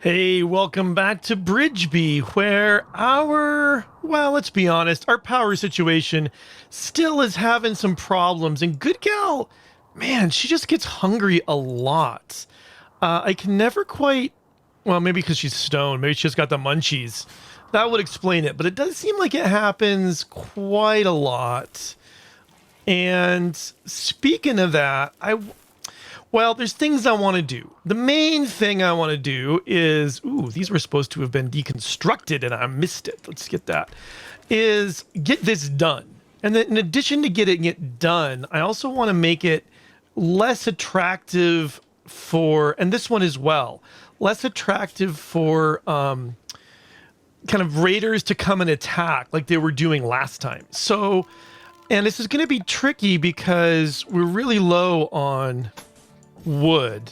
Hey, welcome back to Bridgeby, where well, let's be honest, our power situation still is having some problems. And Good Gal, man, she just gets hungry a lot. I can never quite, well, maybe because she's stoned, maybe she just got the munchies. That would explain it, but it does seem like it happens quite a lot. And speaking of that, well, there's things I want to do. The main thing I want to do is, these were supposed to have been deconstructed and I missed it. Let's get that. Is get this done. And then in addition to getting it done, I also want to make it less attractive for, and this one as well, less attractive for kind of raiders to come and attack like they were doing last time. So, and this is going to be tricky because we're really low on wood,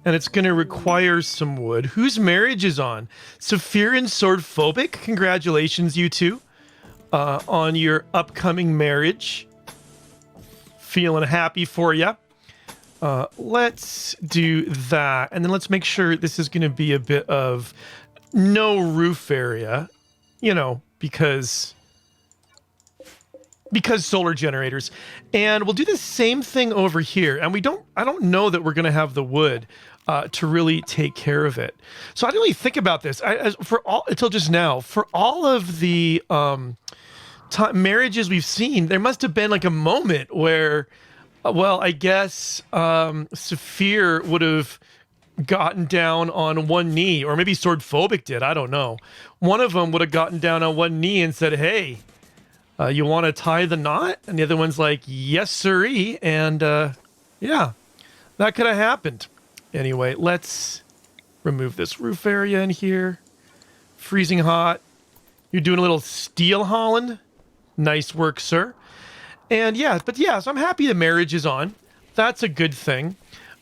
and it's going to require some wood. Whose marriage is on? Saphir and Swordphobic, congratulations, you two, on your upcoming marriage. Feeling happy for you. Let's do that, and then let's make sure this is going to be a bit of no roof area, you know, because solar generators. And we'll do the same thing over here. And I don't know that we're going to have the wood to really take care of it. So I didn't really think about this until just now. For all of the marriages we've seen, there must have been like a moment where, well, I guess Saphir would have gotten down on one knee, or maybe Swordphobic did. I don't know. One of them would have gotten down on one knee and said, hey, you want to tie the knot? And the other one's like, yes, sirree. And yeah, that could have happened. Anyway, let's remove this roof area in here. Freezing hot. You're doing a little steel Holland. Nice work, sir. And yeah, so I'm happy the marriage is on. That's a good thing.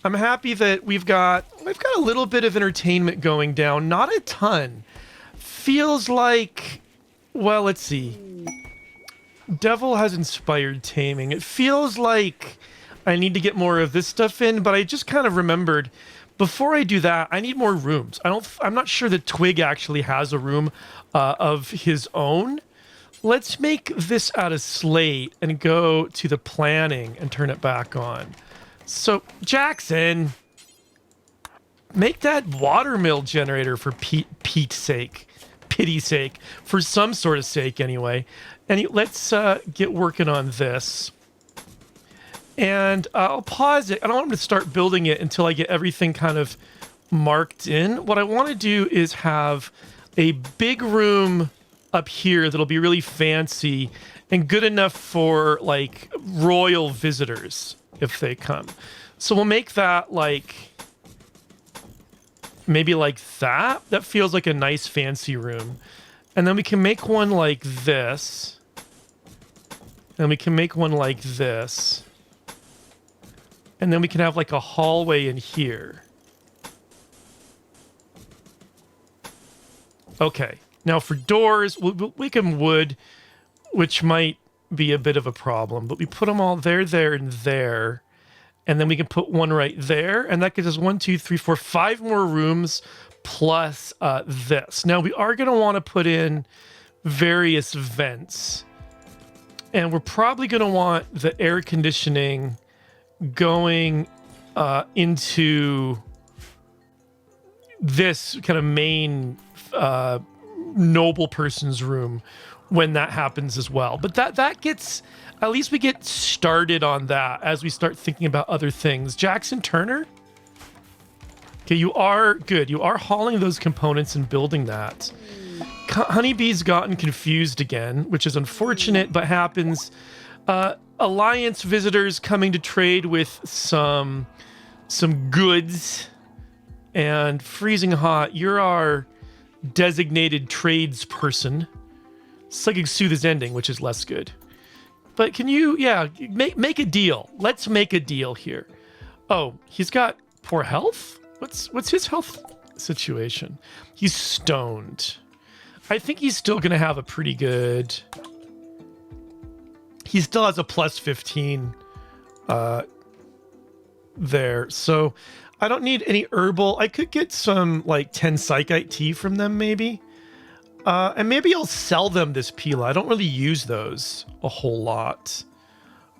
I'm happy that we've got a little bit of entertainment going down. Not a ton. Feels like, well, let's see. Devil has inspired taming. It feels like I need to get more of this stuff in, but I just kind of remembered before I do that, I need more rooms. I'm not sure that Twig actually has a room of his own. Let's make this out of slate and go to the planning and turn it back on. So Jackson, make that watermill generator for Pete's sake. Pity's sake, for some sort of sake anyway. And let's get working on this. And I'll pause it. I don't want to start building it until I get everything kind of marked in. What I want to do is have a big room up here that'll be really fancy and good enough for like royal visitors if they come. So we'll make that like maybe like that. That feels like a nice fancy room. And then we can make one like this. And we can make one like this. And then we can have like a hallway in here. Okay. Now for doors, we'll make them wood, which might be a bit of a problem. But we put them all there, and there. And then we can put one right there. And that gives us 1, 2, 3, 4, 5 more rooms plus this. Now we are going to want to put in various vents. And we're probably going to want the air conditioning going into this kind of main noble person's room when that happens as well. But that gets, at least we get started on that as we start thinking about other things. Jackson Turner? Okay, you are good. You are hauling those components and building that. Honeybee's gotten confused again, which is unfortunate, but happens. Alliance visitors coming to trade with some goods. And freezing hot, you're our designated tradesperson. Psychic Soothe is ending, which is less good. But can you, make a deal. Let's make a deal here. Oh, he's got poor health? What's his health situation? He's stoned. I think he's still going to have a pretty good... He still has a plus 15 there. So I don't need any herbal. I could get some like 10 psychite tea from them maybe. And maybe I'll sell them this Pila. I don't really use those a whole lot.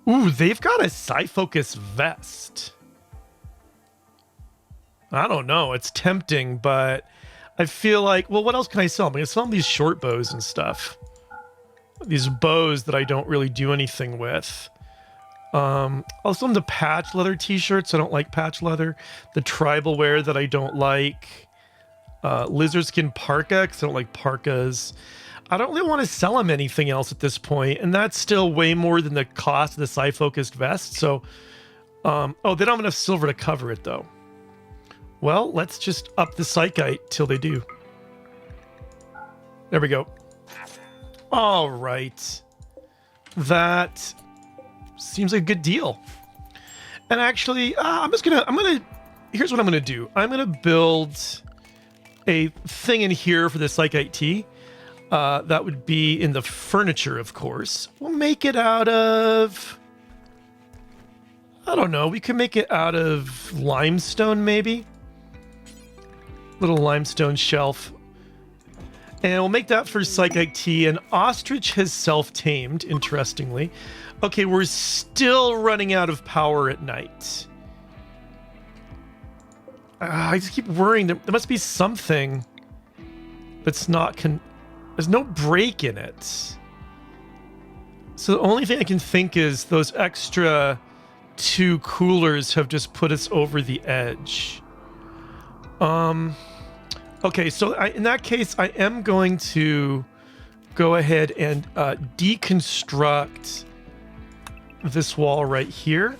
Ooh, they've got a Psi-Focus vest. I don't know. It's tempting, but I feel like, well, what else can I sell? I'm going to sell them these short bows and stuff. These bows that I don't really do anything with. I'll sell them the patch leather t-shirts. I don't like patch leather. The tribal wear that I don't like. Lizard skin parka, because I don't like parkas. I don't really want to sell them anything else at this point, and that's still way more than the cost of the Psi-Focused vest. So, oh, they don't have enough silver to cover it, though. Well, let's just up the psychite till they do. There we go. All right. That seems like a good deal. And actually, here's what I'm gonna do. I'm gonna build a thing in here for the psychite tea. That would be in the furniture, of course. We'll make it out of, I don't know, we could make it out of limestone, maybe. Little limestone shelf. And we'll make that for psychite tea. And ostrich has self-tamed, interestingly. Okay, we're still running out of power at night. I just keep worrying. There must be something that's not... There's no break in it. So the only thing I can think is those extra 2 coolers have just put us over the edge. Okay, so in that case, I am going to go ahead and deconstruct this wall right here.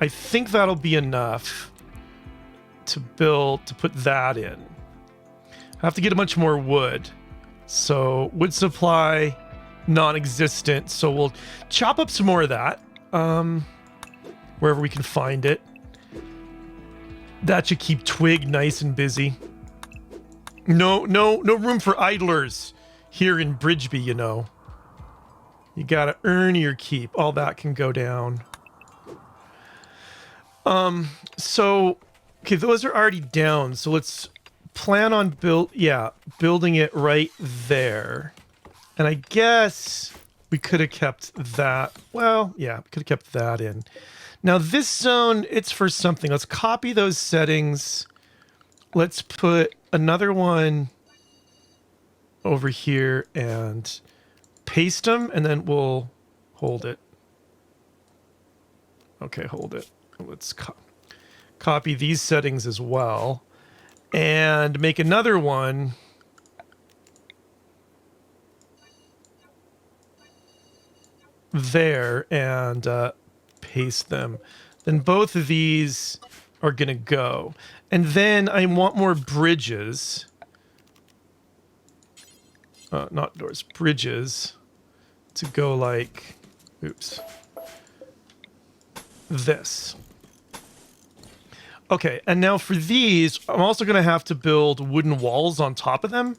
I think that'll be enough to put that in. I have to get a bunch more wood. So wood supply, non-existent. So we'll chop up some more of that, wherever we can find it. That should keep Twig nice and busy. No room for idlers here in Bridgeby, you know. You gotta earn your keep. All that can go down. So, okay, those are already down. So let's plan on building it right there. And I guess we could have kept that. Well, yeah, we could have kept that in. Now this zone, it's for something. Let's copy those settings. Let's put another one over here and paste them, and then we'll hold it. Okay, hold it. Let's copy these settings as well and make another one. There, and paste them. Then both of these are gonna go. And then I want more bridges. Not doors, bridges to go like, oops, this. Okay, and now for these, I'm also gonna have to build wooden walls on top of them.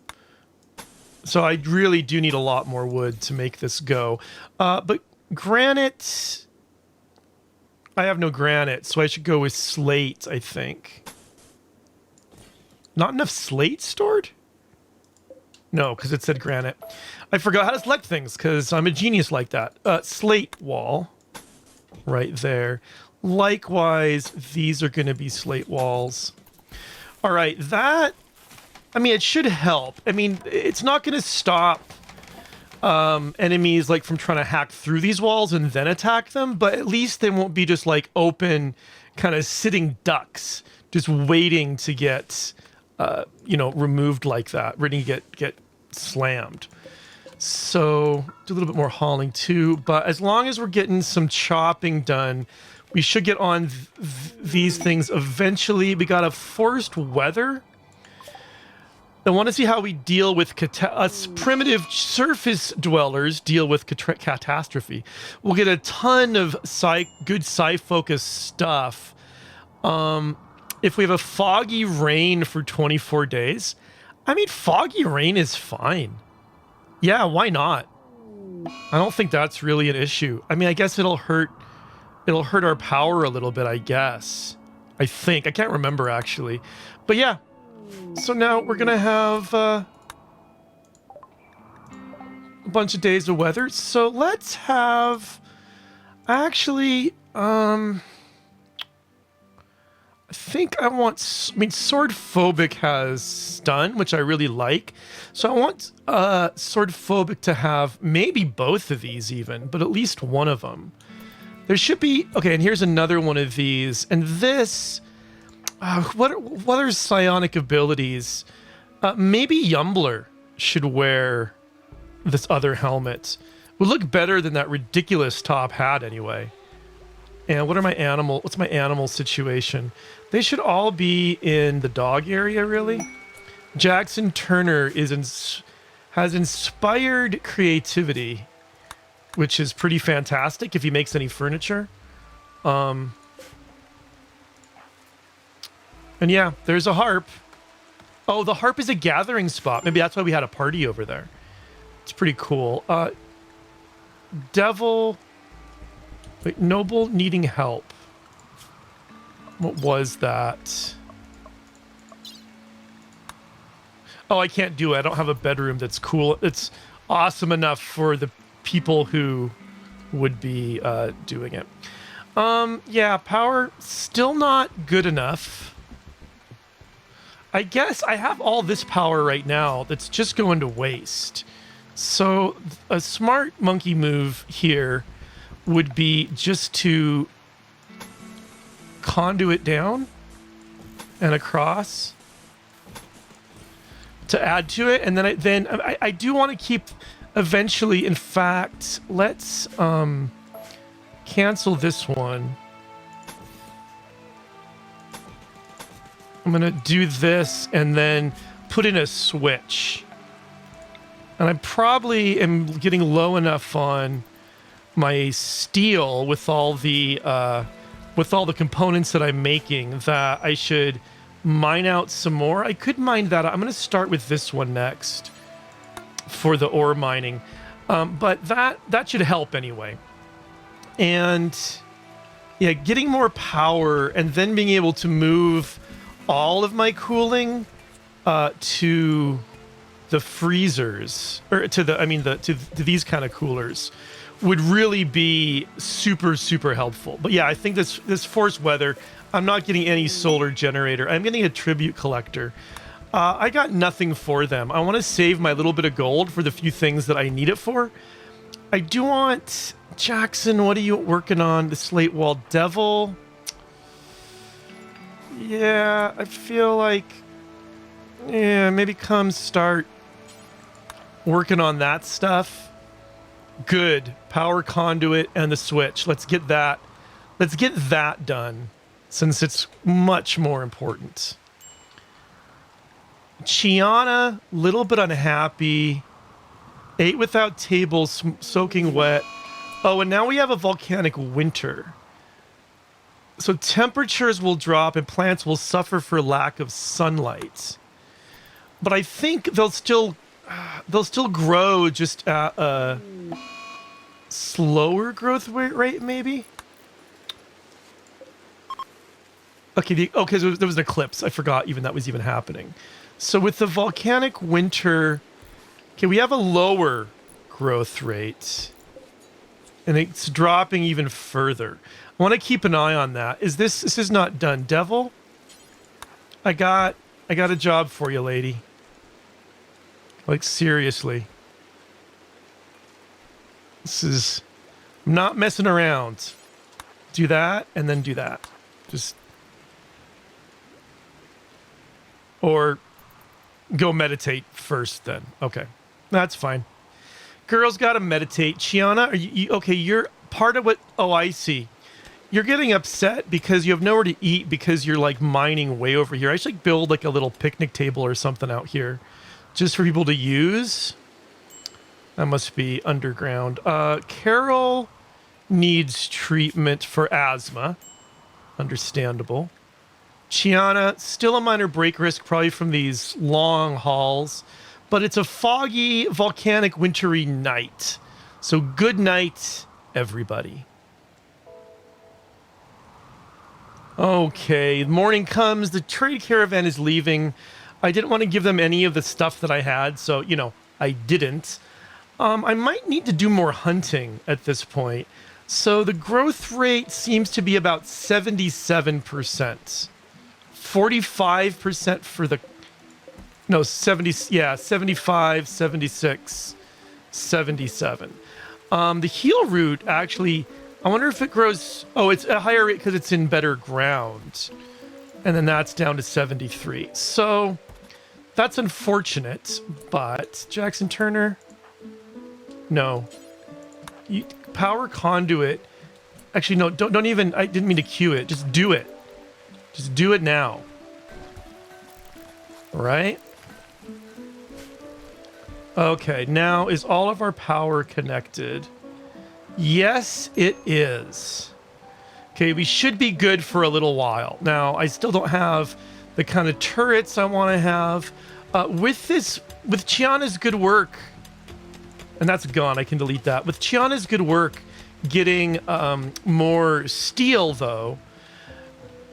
So I really do need a lot more wood to make this go. But granite, I have no granite, so I should go with slate, I think. Not enough slate stored? No, because it said granite. I forgot how to select things, because I'm a genius like that. Slate wall, right there. Likewise, these are going to be slate walls. All right, that, I mean, it should help. I mean, it's not going to stop enemies like from trying to hack through these walls and then attack them, but at least they won't be just like open, kind of sitting ducks, just waiting to get, you know, removed like that, ready to get slammed. So do a little bit more hauling too, but as long as we're getting some chopping done, we should get on these things eventually. We got a forced weather. I want to see how we deal with us primitive surface dwellers deal with catastrophe. We'll get a ton of good Psi-focused stuff. If we have a foggy rain for 24 days, I mean, foggy rain is fine. Yeah, why not? I don't think that's really an issue. I mean, I guess it'll hurt our power a little bit, I guess. I think. I can't remember, actually. But yeah. So now we're going to have a bunch of days of weather. So let's have... Actually, I think I want... I mean, Sword Phobic has Stun, which I really like. So I want Sword Phobic to have maybe both of these even, but at least one of them. There should be... Okay, and here's another one of these. And this... what are psionic abilities? Maybe Yumbler should wear this other helmet. Would look better than that ridiculous top hat anyway. And what's my animal situation? They should all be in the dog area, really. Jackson Turner has inspired creativity, which is pretty fantastic if he makes any furniture. And yeah, there's a harp. Oh, the harp is a gathering spot. Maybe that's why we had a party over there. It's pretty cool. Devil... Wait, Noble needing help. What was that? Oh, I can't do it. I don't have a bedroom that's cool. It's awesome enough for the people who would be doing it. Yeah, power still not good enough. I guess I have all this power right now that's just going to waste. So a smart monkey move here would be just to conduit down and across to add to it, and then I do want to keep eventually. In fact, let's cancel this one. I'm gonna do this and then put in a switch. And I probably am getting low enough on my steel with all the components that I'm making that I should mine out some more. I could mine that out. I'm going to start with this one next for the ore mining. But that should help anyway. And yeah, getting more power and then being able to move all of my cooling to the freezers, or to these kind of coolers would really be super, super helpful. But yeah, I think this forced weather, I'm not getting any solar generator. I'm getting a tribute collector. I got nothing for them. I want to save my little bit of gold for the few things that I need it for. I do want... Jackson, what are you working on? The slate wall devil. Yeah, I feel like... Yeah, maybe come start working on that stuff. Good. Power conduit and the switch. Let's get that done, since it's much more important. Chiana, little bit unhappy. 8 without tables, soaking wet. Oh, and now we have a volcanic winter. So temperatures will drop and plants will suffer for lack of sunlight. But I think they'll still grow, just at a slower growth rate, maybe? Okay, okay, so there was an eclipse. I forgot even that was even happening. So with the volcanic winter, okay, we have a lower growth rate. And it's dropping even further. I want to keep an eye on that. This is not done. Devil, I got a job for you, lady. Like, seriously. I'm not messing around. Do that, and then do that. Just... Or go meditate first, then. Okay. That's fine. Girls gotta meditate. Chiana, are you okay, you're part of what... Oh, I see. You're getting upset because you have nowhere to eat because you're, like, mining way over here. I should, like, build, like, a little picnic table or something out here. Just for people to use. That must be underground. Carol needs treatment for asthma. Understandable. Chiana, still a minor break risk, probably from these long hauls. But it's a foggy, volcanic, wintry night. So good night, everybody. Okay, morning comes. The trade caravan is leaving. I didn't want to give them any of the stuff that I had, so, you know, I didn't. I might need to do more hunting at this point. So the growth rate seems to be about 77%. 45% for the... No, 70... Yeah, 75, 76, 77. The heal root actually... I wonder if it grows... Oh, it's a higher rate because it's in better ground. And then that's down to 73. So that's unfortunate, but... Jackson Turner? No. Power conduit. Actually, no, don't even... I didn't mean to cue it. Just do it. Just do it now. Right? Okay, now is all of our power connected? Yes, it is. Okay, we should be good for a little while. Now, I still don't have the kind of turrets I want to have. With Chiana's good work, and that's gone, I can delete that. With Chiana's good work getting more steel, though,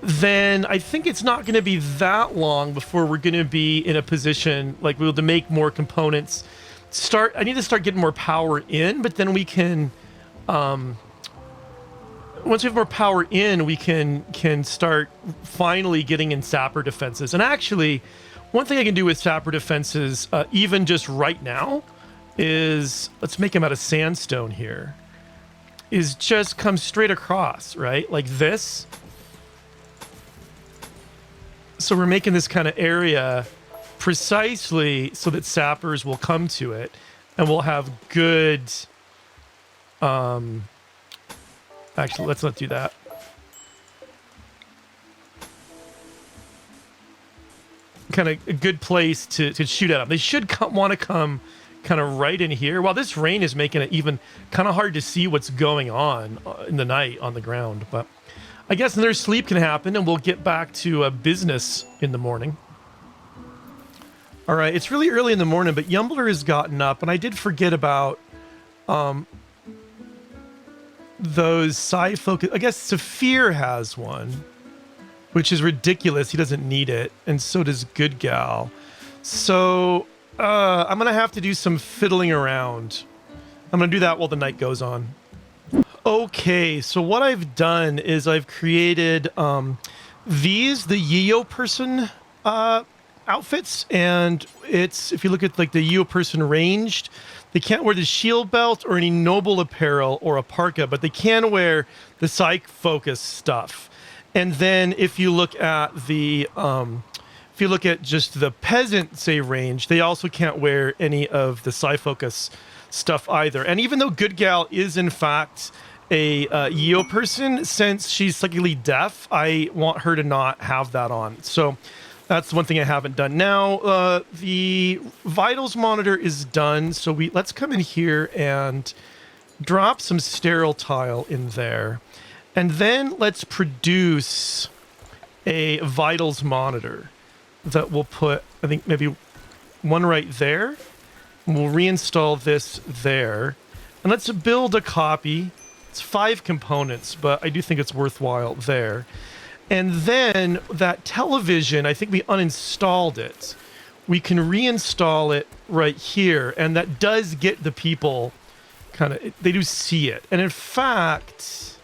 then I think it's not going to be that long before we're going to be in a position, like, we'll to make more components. I need to start getting more power in, but then we can... once we have more power in, we can start finally getting in sapper defenses. And actually, one thing I can do with sapper defenses, even just right now, is, let's make them out of sandstone here, is just come straight across, right? Like this. So we're making this kind of area precisely so that sappers will come to it, and we'll have good... Actually, let's not do that. Kind of a good place to shoot at them. They should want to come kind of right in here. Well, this rain is making it even kind of hard to see what's going on in the night on the ground. But I guess their sleep can happen, and we'll get back to business in the morning. All right, it's really early in the morning, but Yumbler has gotten up, and I did forget about... those side focus. I guess Saphir has one, which is ridiculous. He doesn't need it, and so does Good Gal. So I'm gonna have to do some fiddling around. I'm gonna do that while the night goes on. Okay, so what I've done is I've created the Yeo person outfits, and it's, if you look at like the Yeo person ranged, they can't wear the shield belt or any noble apparel or a parka, but they can wear the psych focus stuff. And then if you look at the if you look at just the peasant, say, range, they also can't wear any of the psy focus stuff either. And even though Good Gal is in fact a Yeo person, since she's psychically deaf, I want her to not have that on. So that's one thing I haven't done. Now, the vitals monitor is done, so let's come in here and drop some sterile tile in there. And then let's produce a vitals monitor that we'll put, I think, maybe one right there. And we'll reinstall this there. And let's build a copy. It's 5 components, but I do think it's worthwhile there. And then that television, I think we uninstalled it. We can reinstall it right here, and that does get the people kind of, they do see it. And in fact,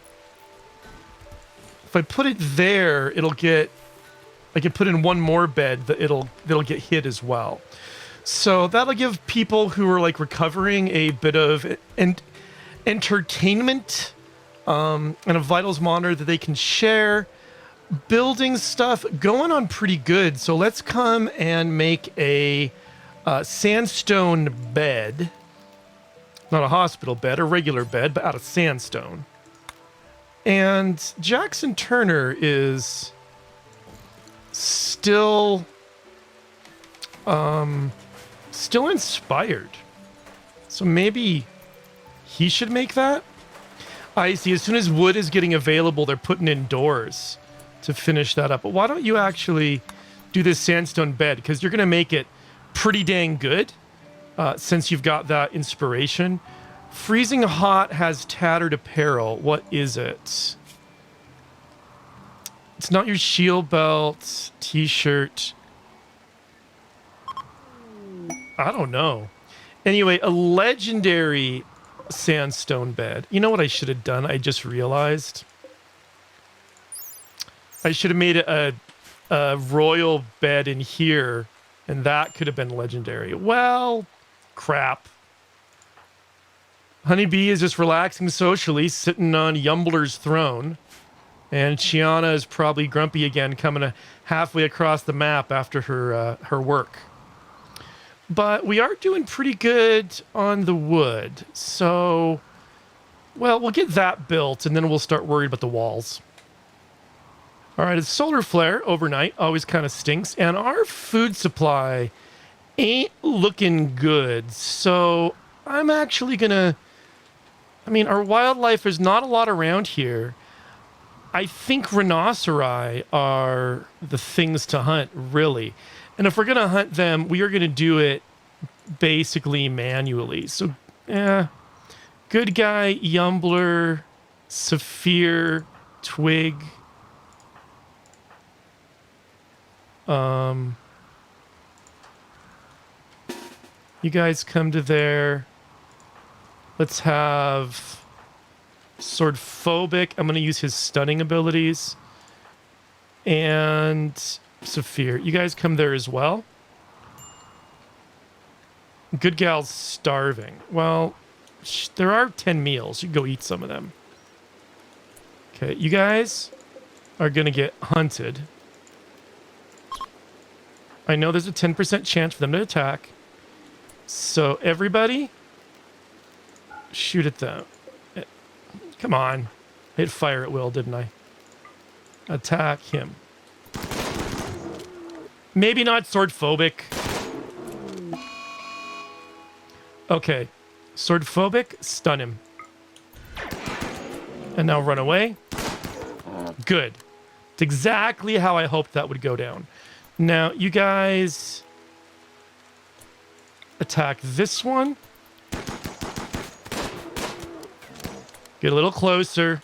if I put it there, it'll get, I can put in one more bed that it'll get hit as well. So that'll give people who are like recovering a bit of entertainment, and a vitals monitor that they can share. Building stuff going on pretty good. So let's come and make a sandstone bed. Not a hospital bed, a regular bed, but out of sandstone. And Jackson Turner is still inspired. So maybe he should make that? I see. As soon as wood is getting available, they're putting in doors to finish that up. But why don't you actually do this sandstone bed? Because you're going to make it pretty dang good, since you've got that inspiration. Freezing hot has tattered apparel. What is it? It's not your shield belt, t-shirt. I don't know. Anyway, a legendary sandstone bed. You know what I should have done? I just realized. I should have made a royal bed in here, and that could have been legendary. Well, crap. Honeybee is just relaxing socially, sitting on Yumbler's throne. And Chiana is probably grumpy again, coming halfway across the map after her work. But we are doing pretty good on the wood. So, well, we'll get that built, and then we'll start worried about the walls. All right, it's solar flare overnight. Always kind of stinks. And our food supply ain't looking good. So I'm actually going to... I mean, our wildlife, there's not a lot around here. I think rhinoceri are the things to hunt, really. And if we're going to hunt them, we are going to do it basically manually. So, good guy, Yumbler, Saphir, Twig. You guys come to there. Let's have Sword Phobic. I'm going to use his stunning abilities. And Saphir. You guys come there as well. Good gal's starving. Well, there are 10 meals. You can go eat some of them. Okay, you guys are going to get hunted. I know there's a 10% chance for them to attack. So everybody, shoot at them. Come on. I hit fire at will, didn't I? Attack him. Maybe not sword phobic. Okay. Sword phobic, stun him. And now run away. Good. It's exactly how I hoped that would go down. Now, you guys attack this one. Get a little closer.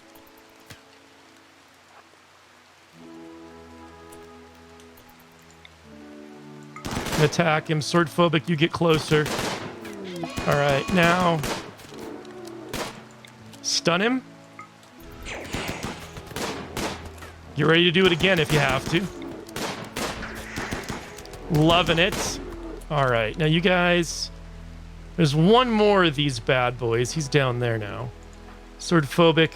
Attack him. Sword phobic, you get closer. All right, now stun him. Get ready to do it again if you have to. Loving it. All right, now you guys, there's one more of these bad boys. He's down there now. Sword phobic.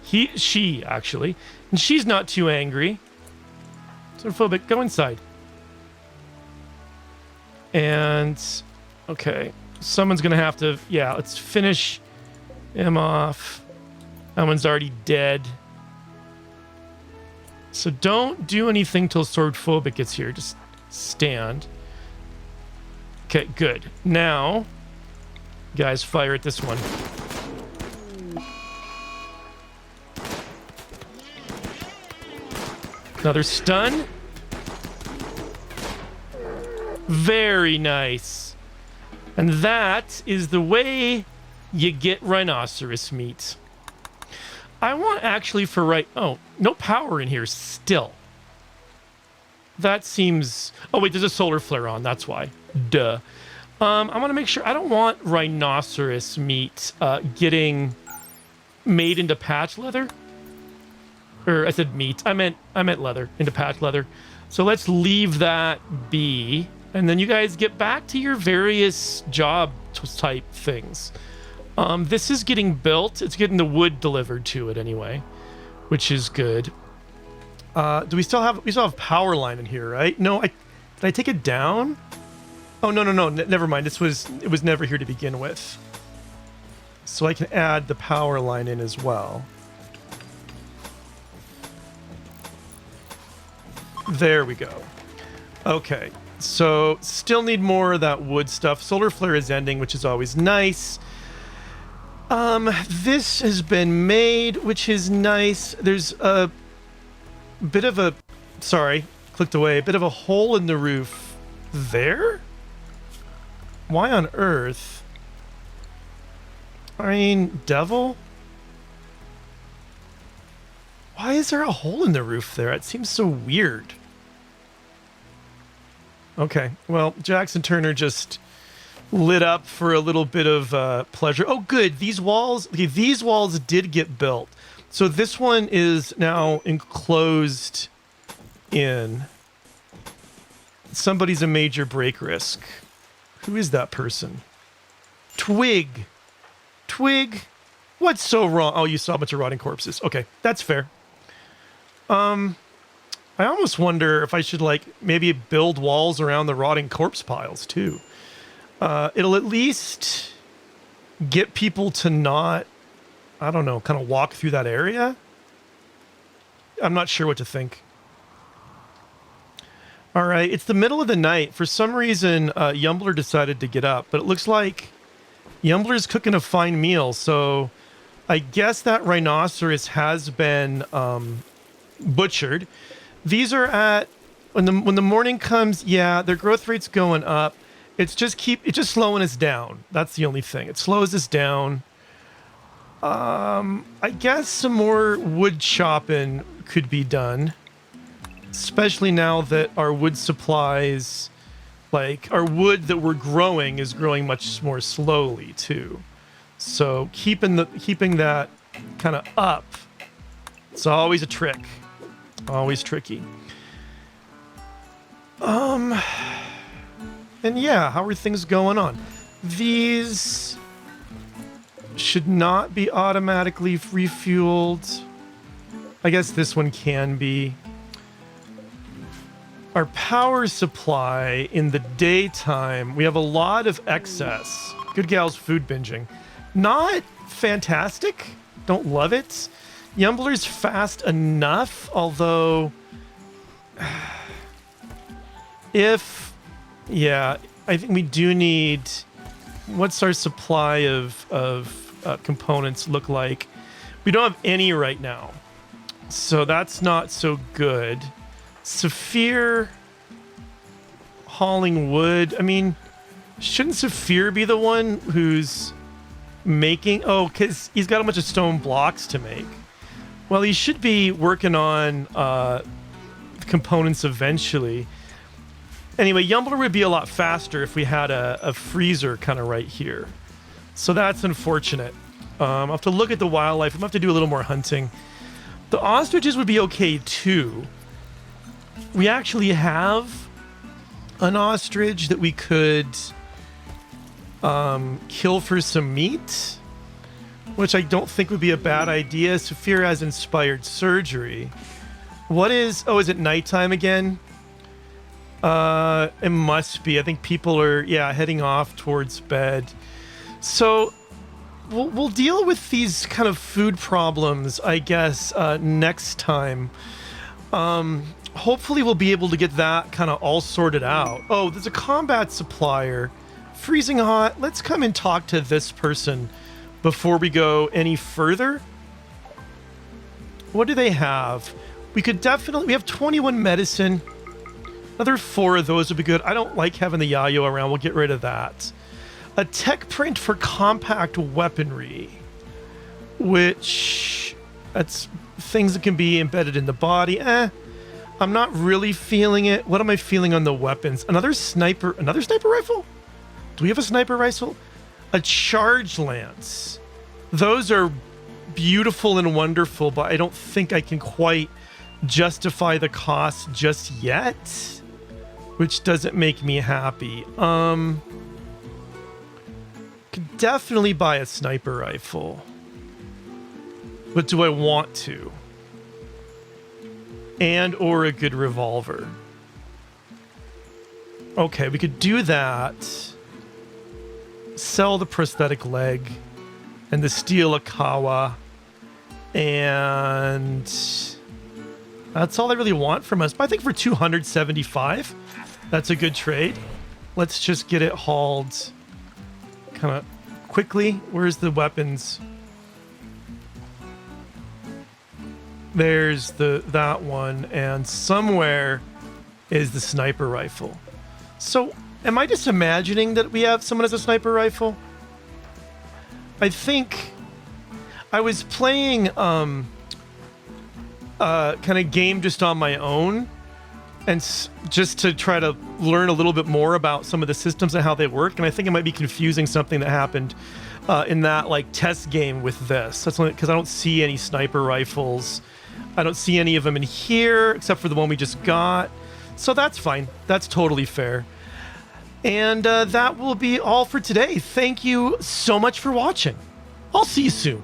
She actually. And she's not too angry. Sword phobic, go inside. And okay. Someone's gonna have to, yeah, let's finish him off. That one's already dead. So don't do anything till Sword Phobic gets here. Just stand. Okay, good. Now, guys, fire at this one. Another stun. Very nice. And that is the way you get rhinoceros meat. I want actually for right... Oh, no power in here still. That seems... Oh, wait, there's a solar flare on. That's why. Duh. I want to make sure... I don't want rhinoceros meat getting made into patch leather. Or I said meat. I meant leather. Into patch leather. So let's leave that be. And then you guys get back to your various job type things. This is getting built. It's getting the wood delivered to it anyway, which is good. Do we still have power line in here, right? No, did I take it down? Oh, no, never mind. It was never here to begin with. So I can add the power line in as well. There we go. Okay. So, still need more of that wood stuff. Solar flare is ending, which is always nice. This has been made, which is nice. There's a bit of a... Sorry, clicked away. A bit of a hole in the roof there? Why on earth? I mean, devil? Why is there a hole in the roof there? It seems so weird. Okay, well, Jackson Turner just lit up for a little bit of pleasure. Oh, good. These walls did get built. So this one is now enclosed in. Somebody's a major break risk. Who is that person? Twig. Twig. What's so wrong? Oh, you saw a bunch of rotting corpses. Okay, that's fair. I almost wonder if I should, like, maybe build walls around the rotting corpse piles, too. It'll at least get people to not, I don't know, kind of walk through that area. I'm not sure what to think. All right, it's the middle of the night. For some reason, Yumbler decided to get up, but it looks like Yumbler's cooking a fine meal, so I guess that rhinoceros has been butchered. These are at, when the morning comes, yeah, their growth rate's going up. It's just slowing us down. That's the only thing. It slows us down. I guess some more wood chopping could be done. Especially now that our wood supplies, like our wood that we're growing is growing much more slowly too. So keeping that kind of up, it's always a trick. Always tricky. And yeah, how are things going on? These should not be automatically refueled. I guess this one can be. Our power supply in the daytime, we have a lot of excess. Good gal's food binging. Not fantastic. Don't love it. Yumbler's fast enough, although yeah, I think we do need, what's our supply of components look like? We don't have any right now, so that's not so good. Saphir hauling wood. I mean, shouldn't Saphir be the one who's making? Oh, because he's got a bunch of stone blocks to make. Well, he should be working on components eventually. Anyway, Yumbler would be a lot faster if we had a freezer kind of right here. So that's unfortunate. I'll have to look at the wildlife. I'm going to have to do a little more hunting. The ostriches would be okay too. We actually have an ostrich that we could kill for some meat, which I don't think would be a bad idea. Saphir has inspired surgery. What is... Oh, is it nighttime again? It must be. I think people are, yeah, heading off towards bed. So we'll deal with these kind of food problems, I guess, next time. Hopefully we'll be able to get that kind of all sorted out. Oh, there's a combat supplier. Freezing hot. Let's come and talk to this person before we go any further. What do they have? We could definitely... We have 21 medicine. Another 4 of those would be good. I don't like having the Yayo around. We'll get rid of that. A tech print for compact weaponry, which... That's things that can be embedded in the body. I'm not really feeling it. What am I feeling on the weapons? Another sniper rifle? Do we have a sniper rifle? A charge lance. Those are beautiful and wonderful, but I don't think I can quite justify the cost just yet, which doesn't make me happy. Could definitely buy a sniper rifle, but do I want to? And or a good revolver. Okay, we could do that. Sell the prosthetic leg and the steel Akawa, and that's all I really want from us. But I think for 275, that's a good trade. Let's just get it hauled kind of quickly. Where's the weapons? There's that one, and somewhere is the sniper rifle. So, am I just imagining that we have someone as a sniper rifle? I think I was playing kind of game just on my own, and just to try to learn a little bit more about some of the systems and how they work. And I think it might be confusing something that happened in that like test game with this. That's because I don't see any sniper rifles. I don't see any of them in here except for the one we just got. So that's fine. That's totally fair. And that will be all for today. Thank you so much for watching. I'll see you soon.